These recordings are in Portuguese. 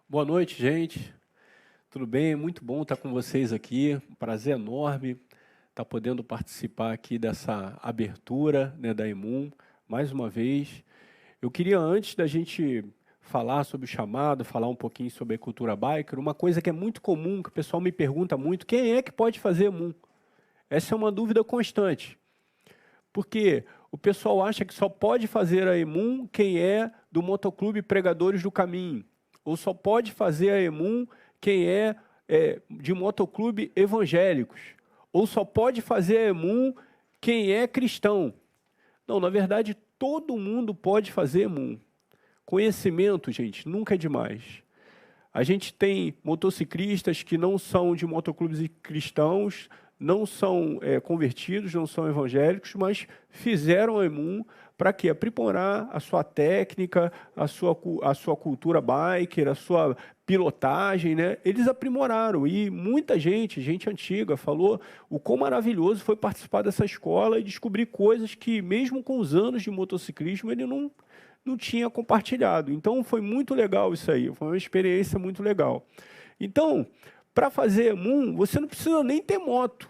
Boa noite, gente. Tudo bem? Muito bom estar com vocês aqui. Um prazer enorme estar podendo participar aqui dessa abertura, né, da EMUN, mais uma vez. Eu queria, antes da gente falar sobre o chamado, falar um pouquinho sobre a cultura biker, uma coisa que é muito comum, que o pessoal me pergunta muito: quem é que pode fazer EMUN? Essa é uma dúvida constante, porque o pessoal acha que só pode fazer a EMUN quem é do Motoclube Pregadores do Caminho, ou só pode fazer a EMUN quem é de motoclube evangélicos, ou só pode fazer a EMUN quem é cristão. Não, na verdade, todo mundo pode fazer EMUN. Conhecimento, gente, nunca é demais. A gente tem motociclistas que não são de motoclubes cristãos, não são convertidos, não são evangélicos, mas fizeram a EMUN para quê? Aprimorar a sua técnica, a sua cultura biker, a sua pilotagem, né? Eles aprimoraram e muita gente antiga, falou o quão maravilhoso foi participar dessa escola e descobrir coisas que, mesmo com os anos de motociclismo, ele não tinha compartilhado. Então, foi muito legal isso aí, foi uma experiência muito legal. Então, para fazer EMUN, você não precisa nem ter moto.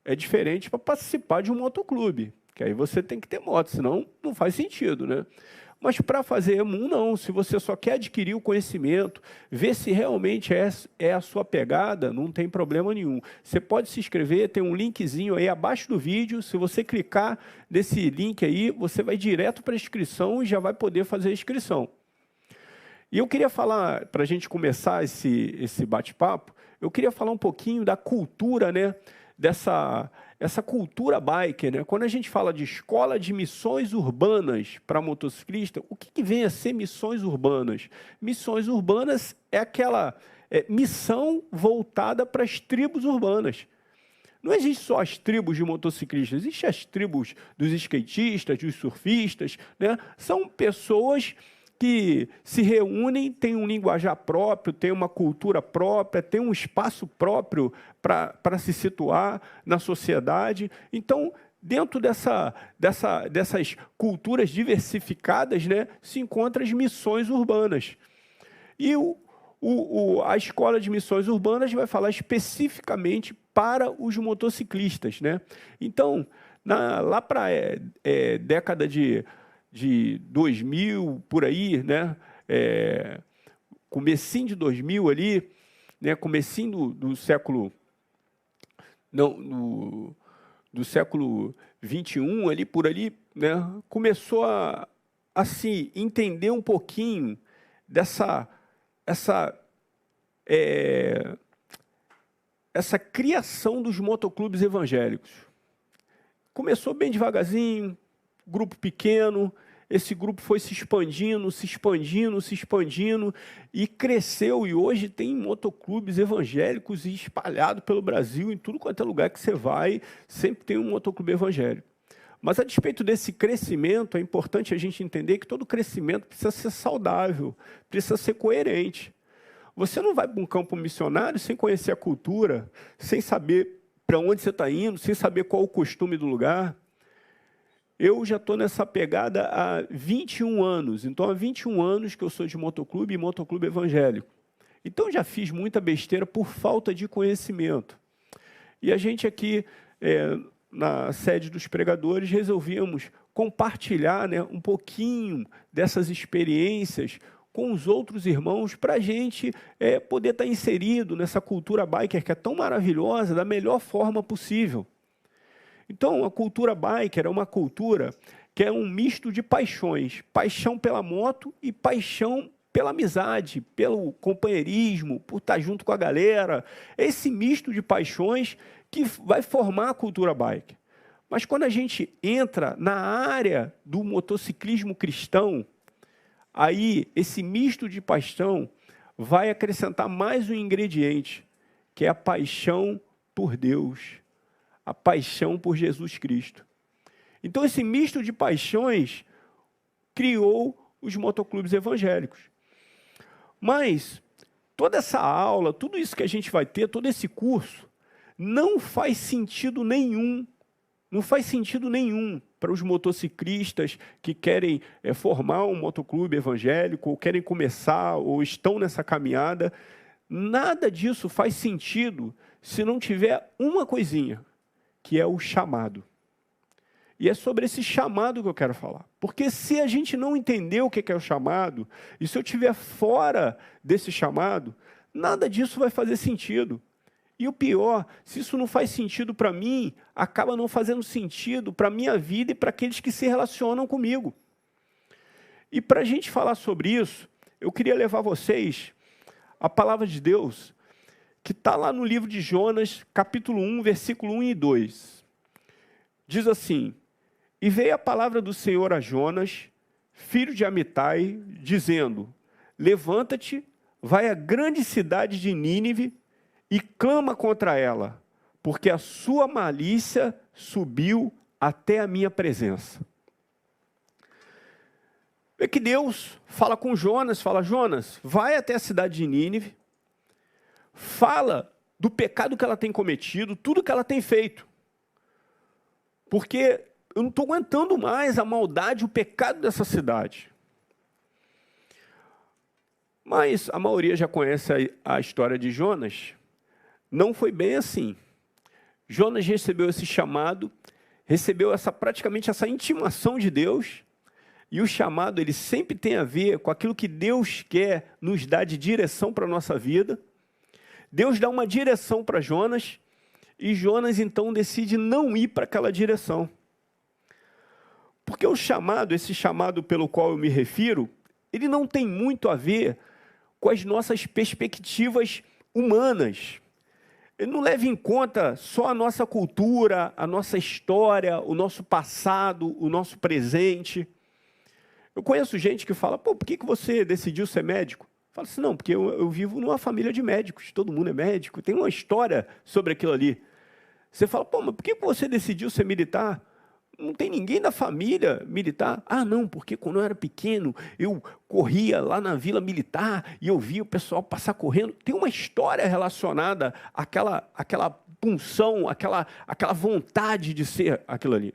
É diferente para participar de um motoclube, que aí você tem que ter moto, senão não faz sentido, né? Mas para fazer EMUN, não. Se você só quer adquirir o conhecimento, ver se realmente é a sua pegada, não tem problema nenhum. Você pode se inscrever, tem um linkzinho aí abaixo do vídeo. Se você clicar nesse link aí, você vai direto para a inscrição e já vai poder fazer a inscrição. E eu queria falar, para a gente começar esse bate-papo, eu queria falar um pouquinho da cultura, né? Essa cultura biker, né? Quando a gente fala de escola de missões urbanas para motociclista, o que vem a ser missões urbanas? Missões urbanas é aquela missão voltada para as tribos urbanas. Não existe só as tribos de motociclistas, existem as tribos dos skatistas, dos surfistas, né? São pessoas que se reúnem, têm um linguajar próprio, têm uma cultura própria, têm um espaço próprio para se situar na sociedade. Então, dentro dessas culturas diversificadas, né, se encontram as missões urbanas. E a Escola de Missões Urbanas vai falar especificamente para os motociclistas, né? Então, lá para a década de 2000, por aí, né? Comecinho de 2000 ali, né? Comecinho do século... Não, do século 21, ali, por ali, né? Começou a se entender um pouquinho dessa criação dos motoclubes evangélicos. Começou bem devagarzinho, grupo pequeno, esse grupo foi se expandindo e cresceu, e hoje tem motoclubes evangélicos espalhados pelo Brasil, em tudo quanto é lugar que você vai, sempre tem um motoclube evangélico. Mas, a despeito desse crescimento, é importante a gente entender que todo crescimento precisa ser saudável, precisa ser coerente. Você não vai para um campo missionário sem conhecer a cultura, sem saber para onde você está indo, sem saber qual o costume do lugar. Eu já estou nessa pegada há 21 anos. Então, há 21 anos que eu sou de motoclube e motoclube evangélico. Então, já fiz muita besteira por falta de conhecimento. E a gente aqui, na sede dos pregadores, resolvíamos compartilhar, né, um pouquinho dessas experiências com os outros irmãos, para a gente poder estar inserido nessa cultura biker que é tão maravilhosa, da melhor forma possível. Então, a cultura biker é uma cultura que é um misto de paixões. Paixão pela moto e paixão pela amizade, pelo companheirismo, por estar junto com a galera. É esse misto de paixões que vai formar a cultura biker. Mas quando a gente entra na área do motociclismo cristão, aí esse misto de paixão vai acrescentar mais um ingrediente, que é a paixão por Deus, a paixão por Jesus Cristo. Então, esse misto de paixões criou os motoclubes evangélicos. Mas toda essa aula, tudo isso que a gente vai ter, todo esse curso, Não faz sentido nenhum. Não faz sentido nenhum para os motociclistas que querem formar um motoclube evangélico, ou querem começar, ou estão nessa caminhada. Nada disso faz sentido se não tiver uma coisinha, que é o chamado. E é sobre esse chamado que eu quero falar. Porque se a gente não entender o que é o chamado, e se eu estiver fora desse chamado, nada disso vai fazer sentido. E o pior, se isso não faz sentido para mim, acaba não fazendo sentido para a minha vida e para aqueles que se relacionam comigo. E para a gente falar sobre isso, eu queria levar vocês à palavra de Deus, que está lá no livro de Jonas, capítulo 1, versículo 1 e 2. Diz assim: E veio a palavra do Senhor a Jonas, filho de Amitai, dizendo: Levanta-te, vai à grande cidade de Nínive, e clama contra ela, porque a sua malícia subiu até a minha presença. É que Deus fala com Jonas, fala: Jonas, vai até a cidade de Nínive, fala do pecado que ela tem cometido, tudo que ela tem feito. Porque eu não estou aguentando mais a maldade, o pecado dessa cidade. Mas a maioria já conhece a história de Jonas. Não foi bem assim. Jonas recebeu esse chamado, recebeu praticamente essa intimação de Deus, e o chamado ele sempre tem a ver com aquilo que Deus quer nos dar de direção para a nossa vida. Deus dá uma direção para Jonas, e Jonas então decide não ir para aquela direção. Porque o chamado, esse chamado pelo qual eu me refiro, ele não tem muito a ver com as nossas perspectivas humanas. Ele não leva em conta só a nossa cultura, a nossa história, o nosso passado, o nosso presente. Eu conheço gente que fala: por que você decidiu ser médico? Fala assim: não, porque eu vivo numa família de médicos, todo mundo é médico, tem uma história sobre aquilo ali. Você fala: mas por que você decidiu ser militar? Não tem ninguém da família militar. Ah, não, porque quando eu era pequeno, eu corria lá na vila militar e eu via o pessoal passar correndo. Tem uma história relacionada àquela punção, àquela vontade de ser aquilo ali.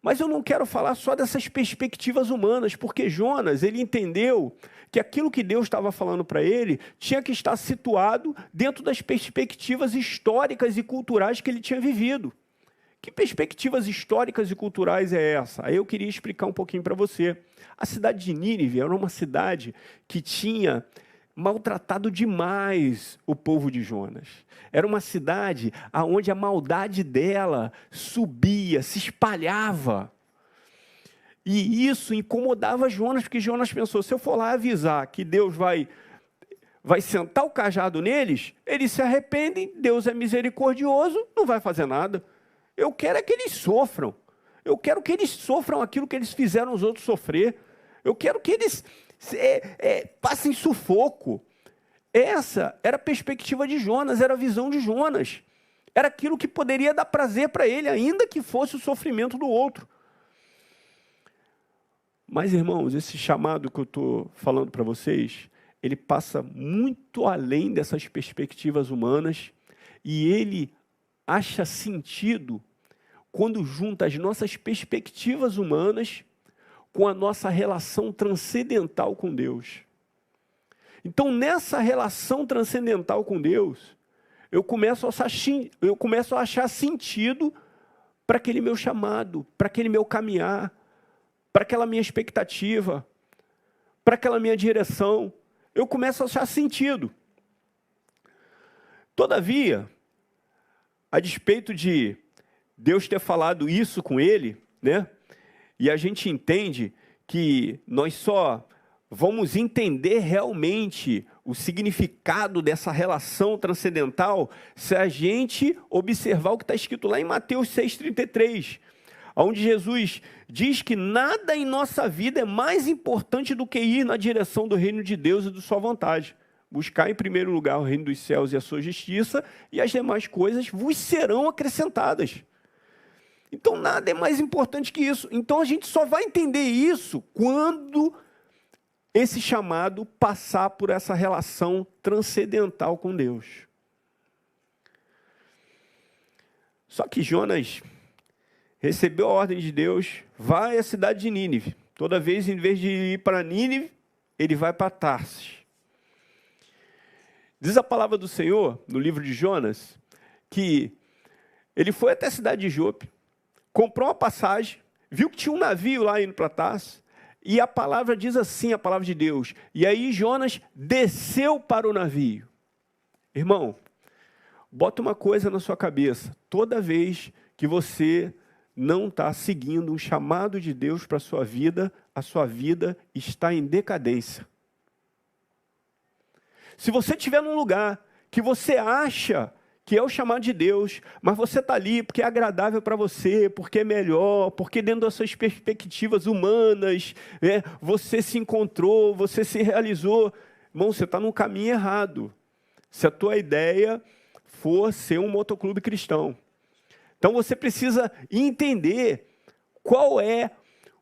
Mas eu não quero falar só dessas perspectivas humanas, porque Jonas, ele entendeu que aquilo que Deus estava falando para ele tinha que estar situado dentro das perspectivas históricas e culturais que ele tinha vivido. Que perspectivas históricas e culturais é essa? Aí eu queria explicar um pouquinho para você. A cidade de Nínive era uma cidade que tinha maltratado demais o povo de Jonas. Era uma cidade onde a maldade dela subia, se espalhava. E isso incomodava Jonas, porque Jonas pensou: se eu for lá avisar que Deus vai sentar o cajado neles, eles se arrependem, Deus é misericordioso, não vai fazer nada. Eu quero é que eles sofram. Eu quero que eles sofram aquilo que eles fizeram os outros sofrer. Eu quero que eles passem sufoco. Essa era a perspectiva de Jonas, era a visão de Jonas. Era aquilo que poderia dar prazer para ele, ainda que fosse o sofrimento do outro. Mas, irmãos, esse chamado que eu estou falando para vocês, ele passa muito além dessas perspectivas humanas, e ele acha sentido quando junta as nossas perspectivas humanas com a nossa relação transcendental com Deus. Então, nessa relação transcendental com Deus, eu começo a achar sentido para aquele meu chamado, para aquele meu caminhar, para aquela minha expectativa, para aquela minha direção. Eu começo a achar sentido. Todavia, a despeito de Deus ter falado isso com ele, né? E a gente entende que nós só vamos entender realmente o significado dessa relação transcendental se a gente observar o que está escrito lá em Mateus 6,33, onde Jesus diz que nada em nossa vida é mais importante do que ir na direção do reino de Deus e da sua vontade. Buscar em primeiro lugar o reino dos céus e a sua justiça, e as demais coisas vos serão acrescentadas. Então nada é mais importante que isso. Então a gente só vai entender isso quando esse chamado passar por essa relação transcendental com Deus. Só que Jonas recebeu a ordem de Deus, vai à cidade de Nínive. Toda vez, em vez de ir para Nínive, ele vai para Tarsis. Diz a palavra do Senhor, no livro de Jonas, que ele foi até a cidade de Jope, comprou uma passagem, viu que tinha um navio lá indo para Tarsis, e a palavra diz assim, a palavra de Deus, e aí Jonas desceu para o navio. Irmão, bota uma coisa na sua cabeça, toda vez que você não está seguindo um chamado de Deus para a sua vida está em decadência. Se você estiver num lugar que você acha que é o chamado de Deus, mas você está ali porque é agradável para você, porque é melhor, porque dentro das suas perspectivas humanas, você se encontrou, você se realizou. Irmão, você está num caminho errado. Se a tua ideia for ser um motoclube cristão. Então você precisa entender qual é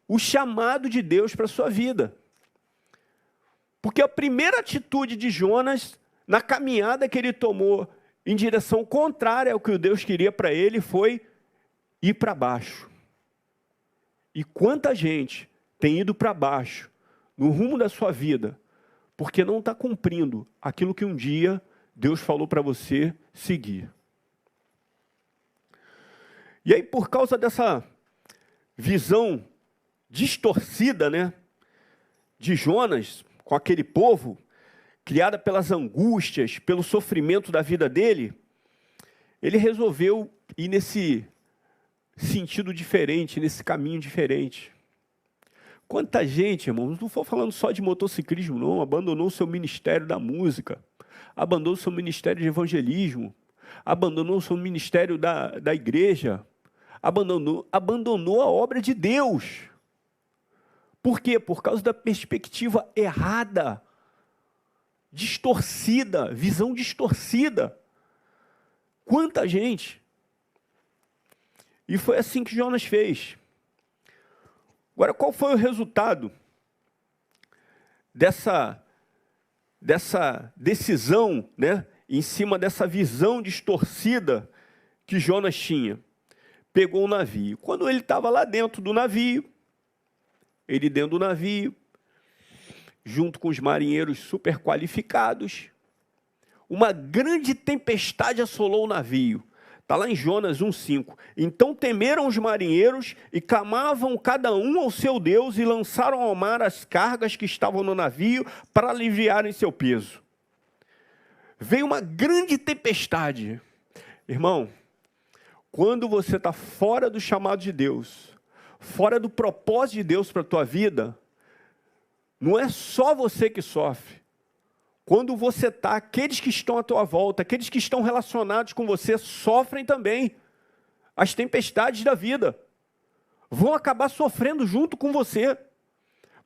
o chamado de Deus para a sua vida. Porque a primeira atitude de Jonas, na caminhada que ele tomou em direção contrária ao que Deus queria para ele, foi ir para baixo. E quanta gente tem ido para baixo, no rumo da sua vida, porque não está cumprindo aquilo que um dia Deus falou para você seguir. E aí, por causa dessa visão distorcida, de Jonas, com aquele povo, criada pelas angústias, pelo sofrimento da vida dele, ele resolveu ir nesse sentido diferente, nesse caminho diferente. Quanta gente, irmãos, não estou falando só de motociclismo, não, abandonou o seu ministério da música, abandonou o seu ministério de evangelismo, abandonou o seu ministério da igreja, abandonou a obra de Deus. Por quê? Por causa da perspectiva errada, distorcida, visão distorcida. Quanta gente! E foi assim que Jonas fez. Agora, qual foi o resultado dessa decisão, em cima dessa visão distorcida que Jonas tinha? Pegou o navio. Quando ele estava lá dentro do navio, junto com os marinheiros super qualificados, uma grande tempestade assolou o navio. Está lá em Jonas 1,5. Então temeram os marinheiros e clamavam cada um ao seu Deus e lançaram ao mar as cargas que estavam no navio para aliviarem seu peso. Veio uma grande tempestade. Irmão, quando você está fora do chamado de Deus, fora do propósito de Deus para a tua vida, não é só você que sofre. Quando você está, aqueles que estão à tua volta, aqueles que estão relacionados com você, sofrem também as tempestades da vida. Vão acabar sofrendo junto com você.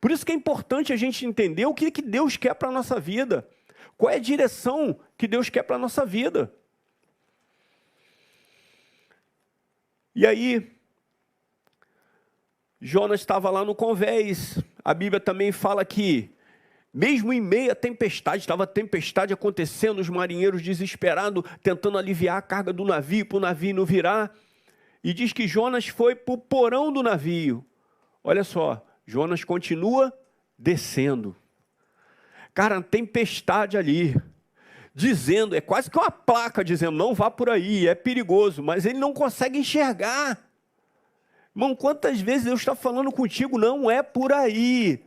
Por isso que é importante a gente entender o que Deus quer para a nossa vida. Qual é a direção que Deus quer para a nossa vida. E aí, Jonas estava lá no convés. A Bíblia também fala que, mesmo em meio à tempestade, estava a tempestade acontecendo, os marinheiros desesperados, tentando aliviar a carga do navio, para o navio não virar. E diz que Jonas foi para o porão do navio. Olha só, Jonas continua descendo. Cara, tempestade ali, dizendo, é quase que uma placa dizendo, não vá por aí, é perigoso, mas ele não consegue enxergar. Irmão, quantas vezes Deus está falando contigo, não é por aí,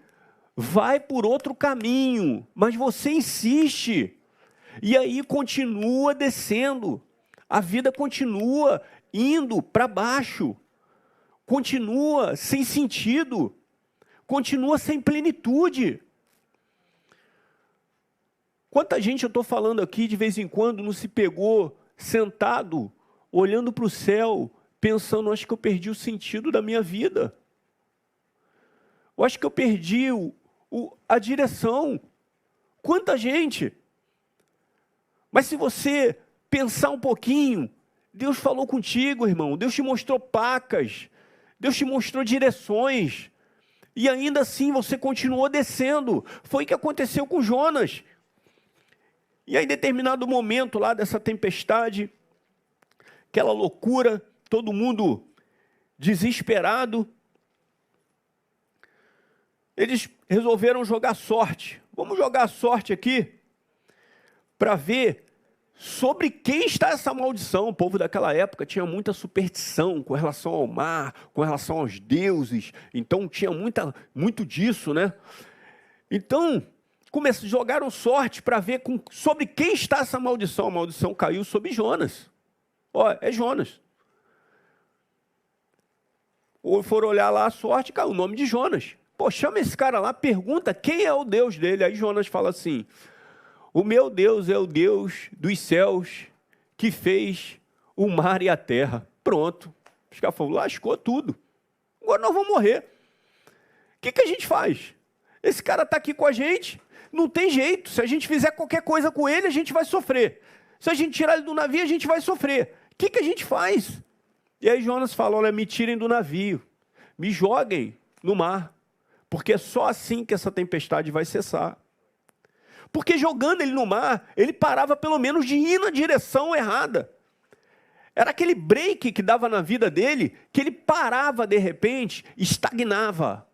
vai por outro caminho, mas você insiste, e aí continua descendo, a vida continua indo para baixo, continua sem sentido, continua sem plenitude. Quanta gente eu estou falando aqui, de vez em quando, não se pegou sentado, olhando para o céu, pensando, acho que eu perdi o sentido da minha vida. Eu acho que eu perdi a direção. Quanta gente! Mas se você pensar um pouquinho, Deus falou contigo, irmão. Deus te mostrou placas. Deus te mostrou direções. E ainda assim você continuou descendo. Foi o que aconteceu com Jonas. E aí, em determinado momento lá dessa tempestade, aquela loucura, todo mundo desesperado. Eles resolveram jogar sorte. Vamos jogar sorte aqui para ver sobre quem está essa maldição. O povo daquela época tinha muita superstição com relação ao mar, com relação aos deuses. Então tinha muito disso, né? Então jogaram sorte para ver sobre quem está essa maldição. A maldição caiu sobre Jonas. Ó, é Jonas. Ou foram olhar lá a sorte, caiu o nome de Jonas. Pô, chama esse cara lá, pergunta quem é o Deus dele. Aí Jonas fala assim: o meu Deus é o Deus dos céus que fez o mar e a terra. Pronto. Os caras falaram, lascou tudo. Agora nós vamos morrer. O que a gente faz? Esse cara está aqui com a gente, não tem jeito. Se a gente fizer qualquer coisa com ele, a gente vai sofrer. Se a gente tirar ele do navio, a gente vai sofrer. O que a gente faz? E aí Jonas falou, olha, me tirem do navio, me joguem no mar, porque é só assim que essa tempestade vai cessar. Porque jogando ele no mar, ele parava pelo menos de ir na direção errada. Era aquele break que dava na vida dele, que ele parava de repente, estagnava.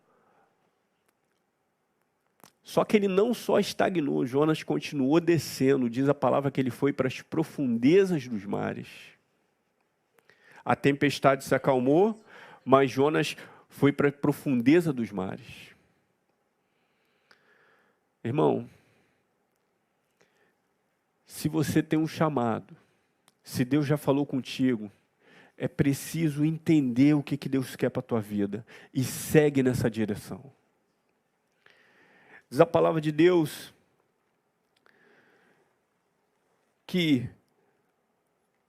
Só que ele não só estagnou, Jonas continuou descendo, diz a palavra que ele foi para as profundezas dos mares. A tempestade se acalmou, mas Jonas foi para a profundeza dos mares. Irmão, se você tem um chamado, se Deus já falou contigo, é preciso entender o que Deus quer para a tua vida e segue nessa direção. Diz a palavra de Deus que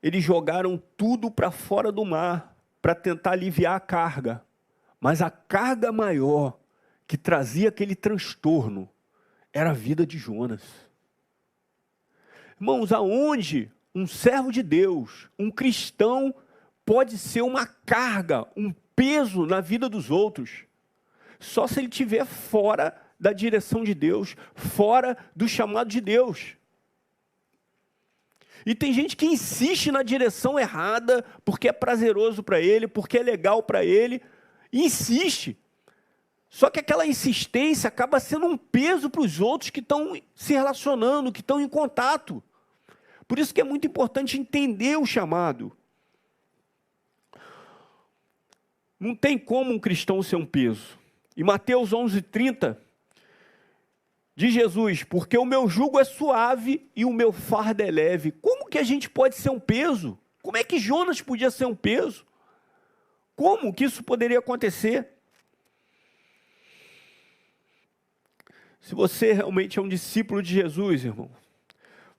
eles jogaram tudo para fora do mar para tentar aliviar a carga, mas a carga maior que trazia aquele transtorno era a vida de Jonas. Irmãos, aonde um servo de Deus, um cristão, pode ser uma carga, um peso na vida dos outros? Só se ele estiver fora da direção de Deus, fora do chamado de Deus. E tem gente que insiste na direção errada, porque é prazeroso para ele, porque é legal para ele, e insiste. Só que aquela insistência acaba sendo um peso para os outros que estão se relacionando, que estão em contato. Por isso que é muito importante entender o chamado. Não tem como um cristão ser um peso. Em Mateus 11:30, diz Jesus, porque o meu jugo é suave e o meu fardo é leve. Como que a gente pode ser um peso? Como é que Jonas podia ser um peso? Como que isso poderia acontecer? Se você realmente é um discípulo de Jesus, irmão,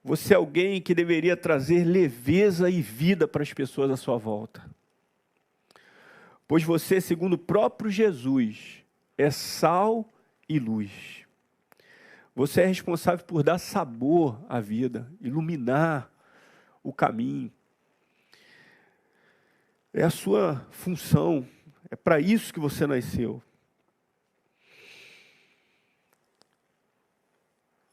você é alguém que deveria trazer leveza e vida para as pessoas à sua volta. Pois você, segundo o próprio Jesus, é sal e luz. Você é responsável por dar sabor à vida, iluminar o caminho. É a sua função, é para isso que você nasceu.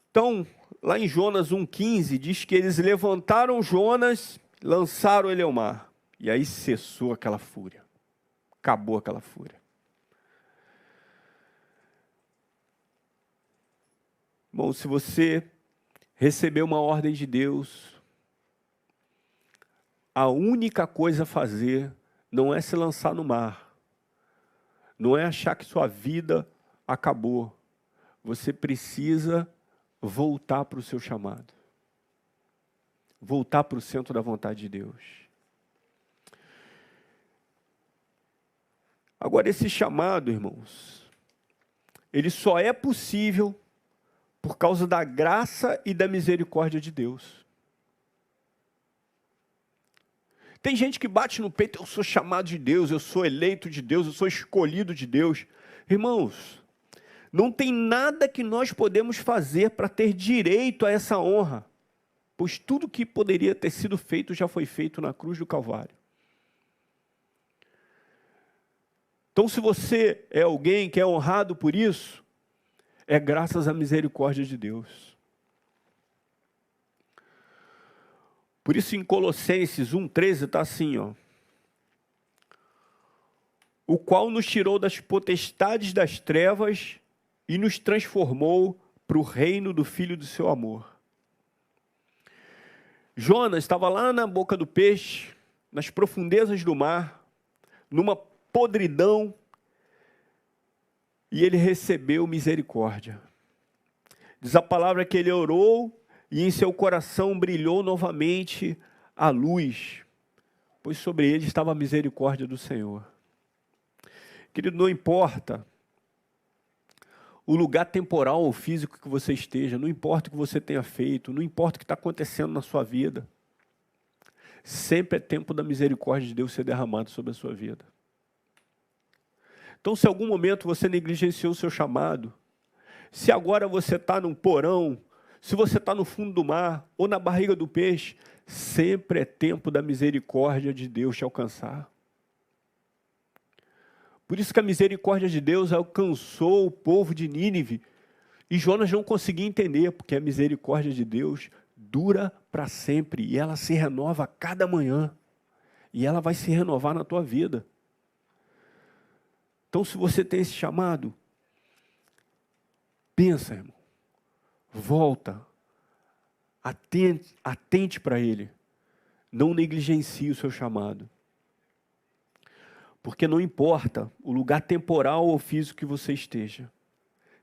Então, lá em Jonas 1,15, diz que eles levantaram Jonas, lançaram ele ao mar. E aí cessou aquela fúria. Acabou aquela fúria. Bom, se você recebeu uma ordem de Deus, a única coisa a fazer não é se lançar no mar. Não é achar que sua vida acabou. Você precisa voltar para o seu chamado. Voltar para o centro da vontade de Deus. Agora, esse chamado, irmãos, ele só é possível por causa da graça e da misericórdia de Deus. Tem gente que bate no peito, eu sou chamado de Deus, eu sou eleito de Deus, eu sou escolhido de Deus. Irmãos, não tem nada que nós podemos fazer para ter direito a essa honra, pois tudo que poderia ter sido feito já foi feito na cruz do Calvário. Então, se você é alguém que é honrado por isso, é graças à misericórdia de Deus. Por isso em Colossenses 1,13 está assim, ó. O qual nos tirou das potestades das trevas e nos transformou para o reino do Filho do seu amor. Jonas estava lá na boca do peixe, nas profundezas do mar, numa podridão, e ele recebeu misericórdia. Diz a palavra que ele orou e em seu coração brilhou novamente a luz, pois sobre ele estava a misericórdia do Senhor. Querido, não importa o lugar temporal ou físico que você esteja, não importa o que você tenha feito, não importa o que está acontecendo na sua vida, sempre é tempo da misericórdia de Deus ser derramado sobre a sua vida. Então, se em algum momento você negligenciou o seu chamado, se agora você está num porão, se você está no fundo do mar ou na barriga do peixe, sempre é tempo da misericórdia de Deus te alcançar. Por isso que a misericórdia de Deus alcançou o povo de Nínive. E Jonas não conseguia entender, porque a misericórdia de Deus dura para sempre. E ela se renova a cada manhã. E ela vai se renovar na tua vida. Então, se você tem esse chamado, pensa, irmão. Volta. Atente para ele. Não negligencie o seu chamado. Porque não importa o lugar temporal ou físico que você esteja,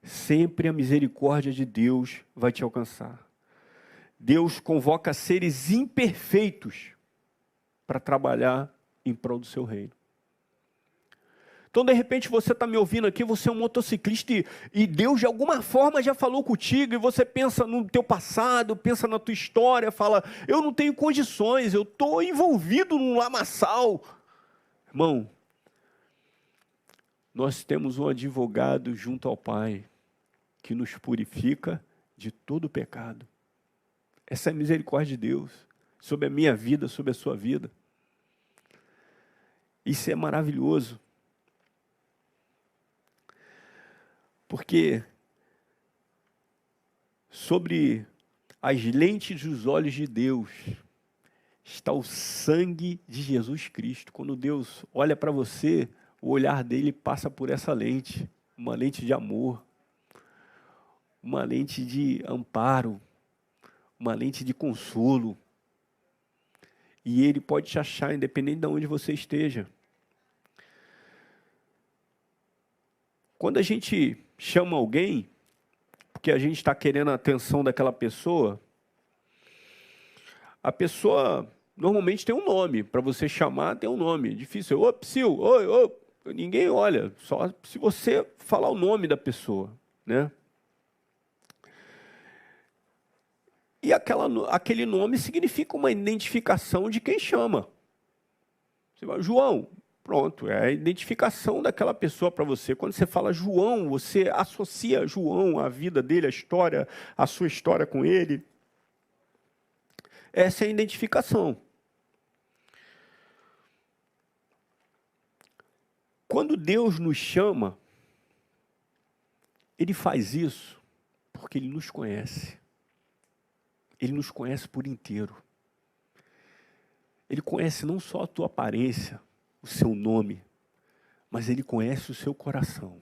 sempre a misericórdia de Deus vai te alcançar. Deus convoca seres imperfeitos para trabalhar em prol do seu reino. Então, de repente, você está me ouvindo aqui, você é um motociclista e Deus, de alguma forma, já falou contigo, e você pensa no teu passado, pensa na tua história, fala, eu não tenho condições, eu estou envolvido num lamaçal. Irmão, nós temos um advogado junto ao Pai, que nos purifica de todo pecado. Essa é a misericórdia de Deus, sobre a minha vida, sobre a sua vida. Isso é maravilhoso. Porque sobre as lentes dos olhos de Deus está o sangue de Jesus Cristo. Quando Deus olha para você, o olhar dele passa por essa lente, uma lente de amor, uma lente de amparo, uma lente de consolo. E ele pode te achar independente de onde você esteja. Quando a gente chama alguém, porque a gente está querendo a atenção daquela pessoa, a pessoa normalmente tem um nome. Para você chamar, tem um nome. Difícil. Ô, psiu, oi, oi. Ninguém olha, só se você falar o nome da pessoa, né? E aquele nome significa uma identificação de quem chama. Você vai, João, pronto, é a identificação daquela pessoa para você. Quando você fala João, você associa João à vida dele, à história, à sua história com ele. Essa é a identificação. Quando Deus nos chama, Ele faz isso porque Ele nos conhece. Ele nos conhece por inteiro. Ele conhece não só a tua aparência, o seu nome, mas Ele conhece o seu coração.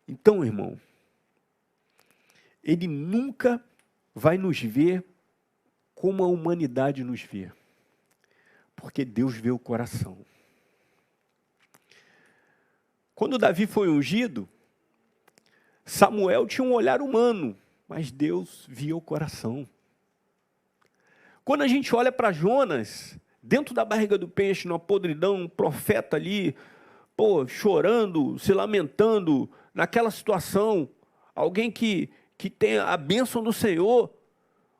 Então, irmão, Ele nunca vai nos ver como a humanidade nos vê. Porque Deus vê o coração. Quando Davi foi ungido, Samuel tinha um olhar humano, mas Deus via o coração. Quando a gente olha para Jonas, dentro da barriga do peixe, numa podridão, um profeta ali, chorando, se lamentando, naquela situação, alguém que tem a bênção do Senhor,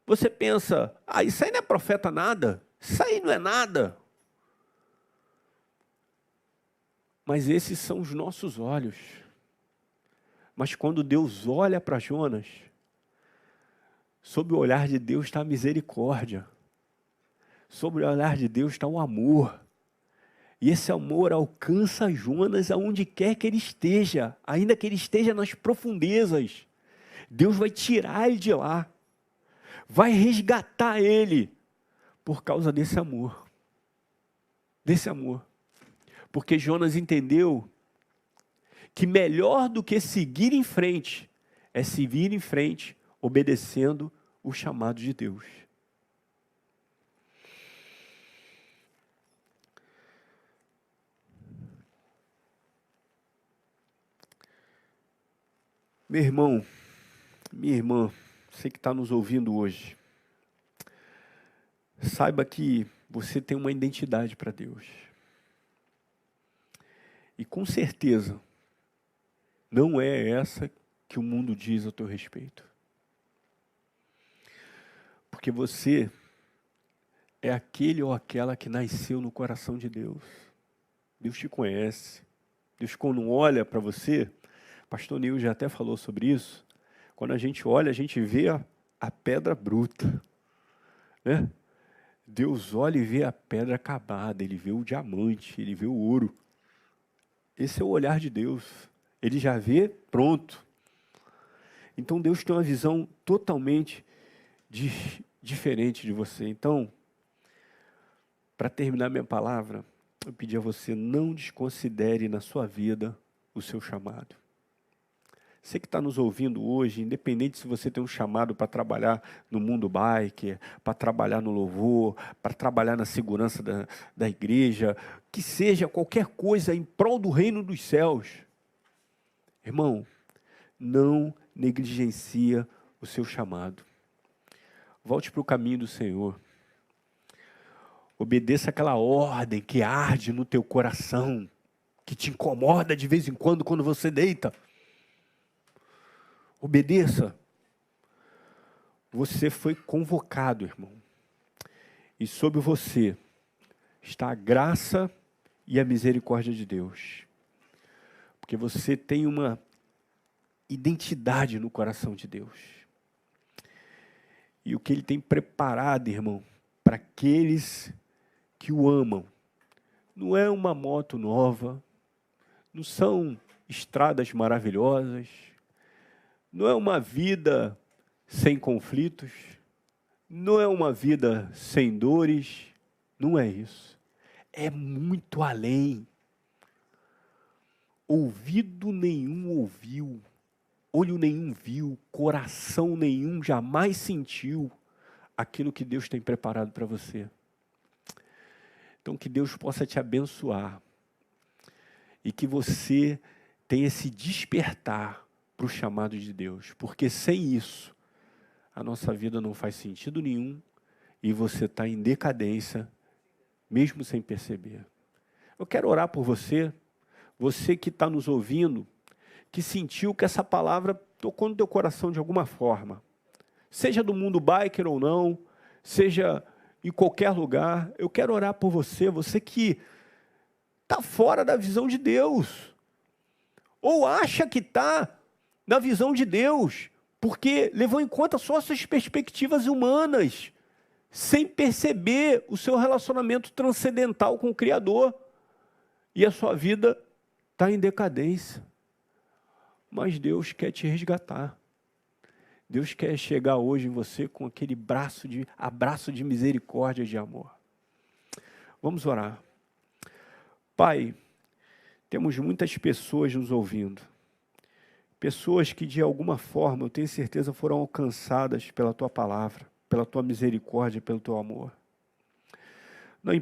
você pensa, isso aí não é profeta nada. Isso aí não é nada. Mas esses são os nossos olhos. Mas quando Deus olha para Jonas, sob o olhar de Deus está a misericórdia. Sob o olhar de Deus está o amor. E esse amor alcança Jonas aonde quer que ele esteja, ainda que ele esteja nas profundezas. Deus vai tirar ele de lá. vai resgatar ele por causa desse amor. Desse amor. Porque Jonas entendeu que melhor do que seguir em frente, é seguir em frente obedecendo o chamado de Deus. Meu irmão, minha irmã, você que está nos ouvindo hoje, saiba que você tem uma identidade para Deus. E com certeza, não é essa que o mundo diz a teu respeito. Porque você é aquele ou aquela que nasceu no coração de Deus. Deus te conhece. Deus, quando olha para você, pastor Nil já até falou sobre isso, quando a gente olha, a gente vê a pedra bruta, né? Deus olha e vê a pedra acabada, Ele vê o diamante, Ele vê o ouro. Esse é o olhar de Deus. Ele já vê pronto. Então Deus tem uma visão totalmente diferente de você. Então, para terminar minha palavra, eu pedi a você, não desconsidere na sua vida o seu chamado. Você que está nos ouvindo hoje, independente se você tem um chamado para trabalhar no mundo biker, para trabalhar no louvor, para trabalhar na segurança da igreja, que seja qualquer coisa em prol do reino dos céus. Irmão, não negligencia o seu chamado. Volte para o caminho do Senhor. Obedeça aquela ordem que arde no teu coração, que te incomoda de vez em quando você deita. Obedeça. Você foi convocado, irmão. E sobre você está a graça e a misericórdia de Deus. Porque você tem uma identidade no coração de Deus. E o que Ele tem preparado, irmão, para aqueles que o amam, não é uma moto nova, não são estradas maravilhosas, não é uma vida sem conflitos, não é uma vida sem dores, não é isso. É muito além. Ouvido nenhum ouviu, olho nenhum viu, coração nenhum jamais sentiu aquilo que Deus tem preparado para você. Então que Deus possa te abençoar e que você tenha esse despertar para o chamado de Deus, porque sem isso a nossa vida não faz sentido nenhum e você está em decadência, mesmo sem perceber. Eu quero orar por você, você que está nos ouvindo, que sentiu que essa palavra tocou no teu coração de alguma forma, seja do mundo biker ou não, seja em qualquer lugar. Eu quero orar por você, você que está fora da visão de Deus, ou acha que está na visão de Deus, porque levou em conta só suas perspectivas humanas, sem perceber o seu relacionamento transcendental com o Criador, e a sua vida está em decadência. Mas Deus quer te resgatar. Deus quer chegar hoje em você com aquele abraço de misericórdia e de amor. Vamos orar. Pai, temos muitas pessoas nos ouvindo. Pessoas que de alguma forma, eu tenho certeza, foram alcançadas pela Tua palavra, pela Tua misericórdia, pelo Teu amor. Não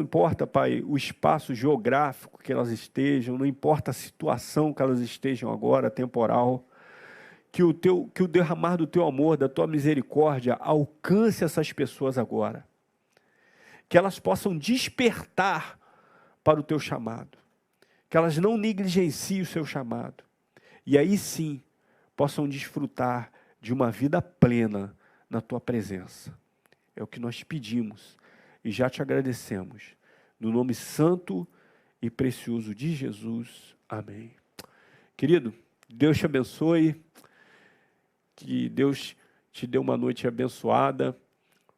importa, Pai, o espaço geográfico que elas estejam, não importa a situação que elas estejam agora, temporal, que o derramar do Teu amor, da Tua misericórdia, alcance essas pessoas agora. Que elas possam despertar para o Teu chamado. Que elas não negligenciem o Seu chamado. E aí sim, possam desfrutar de uma vida plena na Tua presença. É o que nós pedimos e já te agradecemos. No nome santo e precioso de Jesus. Amém. Querido, Deus te abençoe. Que Deus te dê uma noite abençoada,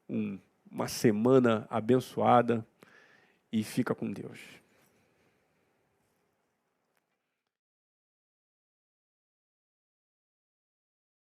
uma semana abençoada e fica com Deus.